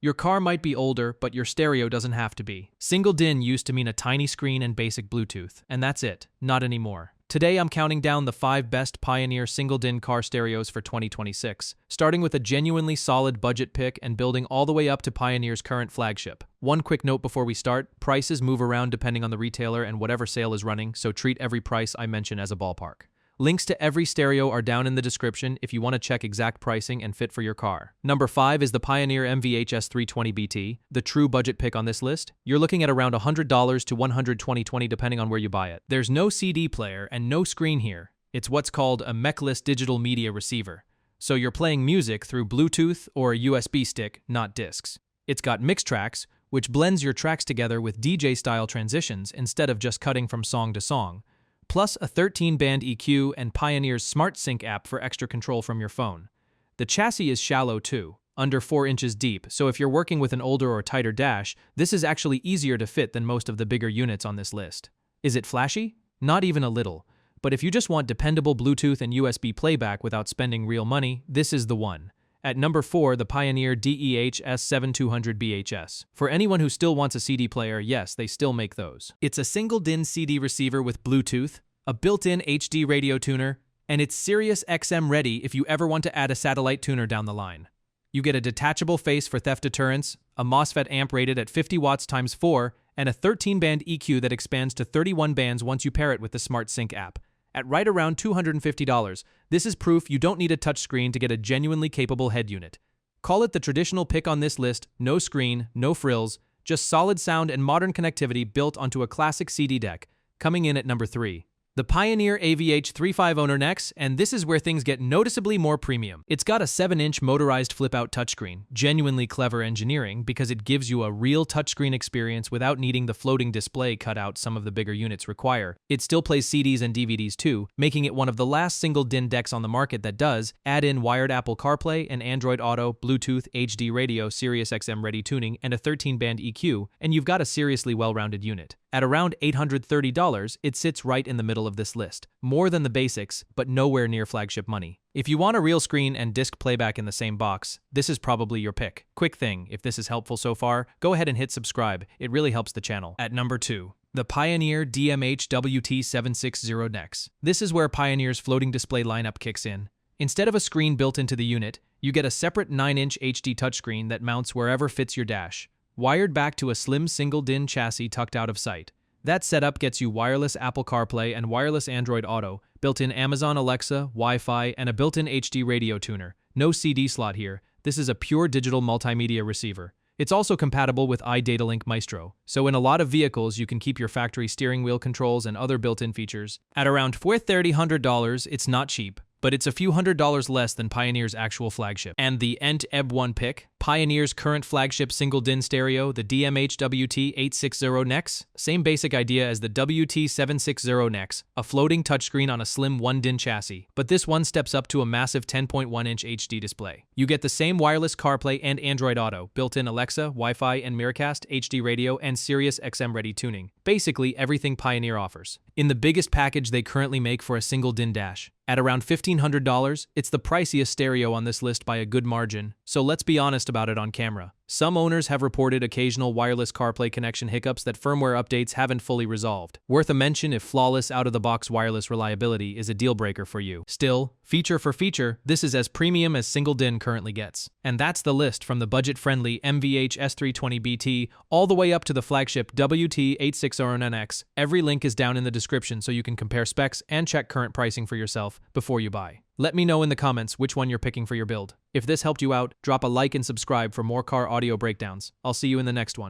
Your car might be older, but your stereo doesn't have to be. Single DIN used to mean a tiny screen and basic Bluetooth, and that's it. Not anymore. Today I'm counting down the 5 best Pioneer single DIN car stereos for 2026, starting with a genuinely solid budget pick and building all the way up to Pioneer's current flagship. One quick note before we start, prices move around depending on the retailer and whatever sale is running, so treat every price I mention as a ballpark. Links to every stereo are down in the description if you want to check exact pricing and fit for your car. Number 5 is the Pioneer MVHS320BT, the true budget pick on this list. You're looking at around $100 to $120 depending on where you buy it. There's no CD player and no screen here. It's what's called a mechless digital media receiver. So you're playing music through Bluetooth or a USB stick, not discs. It's got MIXTRAX, which blends your tracks together with DJ-style transitions instead of just cutting from song to song, plus a 13-band EQ and Pioneer's Smart Sync app for extra control from your phone. The chassis is shallow too, under 4 inches deep, so if you're working with an older or tighter dash, this is actually easier to fit than most of the bigger units on this list. Is it flashy? Not even a little. But if you just want dependable Bluetooth and USB playback without spending real money, this is the one. At number 4, the Pioneer DEH-S7200BHS. For anyone who still wants a CD player, yes, they still make those. It's a single DIN CD receiver with Bluetooth, a built-in HD radio tuner, and it's SiriusXM-ready if you ever want to add a satellite tuner down the line. You get a detachable face for theft deterrence, a MOSFET amp rated at 50 watts x 4, and a 13-band EQ that expands to 31 bands once you pair it with the Smart Sync app. At right around $250, this is proof you don't need a touchscreen to get a genuinely capable head unit. Call it the traditional pick on this list, no screen, no frills, just solid sound and modern connectivity built onto a classic CD deck, coming in at number 3. The Pioneer AVH350NEX, and this is where things get noticeably more premium. It's got a 7-inch motorized flip-out touchscreen, genuinely clever engineering because it gives you a real touchscreen experience without needing the floating display cutout some of the bigger units require. It still plays CDs and DVDs too, making it one of the last single DIN decks on the market that does add in wired Apple CarPlay and Android Auto, Bluetooth, HD radio, SiriusXM-ready tuning, and a 13-band EQ, and you've got a seriously well-rounded unit. At around $830, it sits right in the middle of this list. More than the basics, but nowhere near flagship money. If you want a real screen and disc playback in the same box, this is probably your pick. Quick thing, if this is helpful so far, go ahead and hit subscribe. It really helps the channel. At number 2. The Pioneer DMH-WT760NEX. This is where Pioneer's floating display lineup kicks in. Instead of a screen built into the unit, you get a separate 9-inch HD touchscreen that mounts wherever fits your dash, wired back to a slim single DIN chassis tucked out of sight. That setup gets you wireless Apple CarPlay and wireless Android Auto, built-in Amazon Alexa, Wi-Fi, and a built-in HD radio tuner. No CD slot here. This is a pure digital multimedia receiver. It's also compatible with iDataLink Maestro, so in a lot of vehicles you can keep your factory steering wheel controls and other built-in features. At around $430, it's not cheap, but it's a few $100s less than Pioneer's actual flagship. And the EB1 pick, Pioneer's current flagship single DIN stereo, the DMH-WT860NEX, same basic idea as the WT760NEX, a floating touchscreen on a slim 1-DIN chassis, but this one steps up to a massive 10.1-inch HD display. You get the same wireless CarPlay and Android Auto, built-in Alexa, Wi-Fi, and Miracast, HD radio, and SiriusXM-ready tuning. Basically everything Pioneer offers, in the biggest package they currently make for a single DIN dash. At around $1,500, it's the priciest stereo on this list by a good margin, so let's be honest about it on camera. Some owners have reported occasional wireless CarPlay connection hiccups that firmware updates haven't fully resolved. Worth a mention if flawless out-of-the-box wireless reliability is a deal-breaker for you. Still, feature for feature, this is as premium as single DIN currently gets. And that's the list from the budget-friendly MVHS320BT all the way up to the flagship WT860NEX. Every link is down in the description so you can compare specs and check current pricing for yourself before you buy. Let me know in the comments which one you're picking for your build. If this helped you out, drop a like and subscribe for more car audio breakdowns. I'll see you in the next one.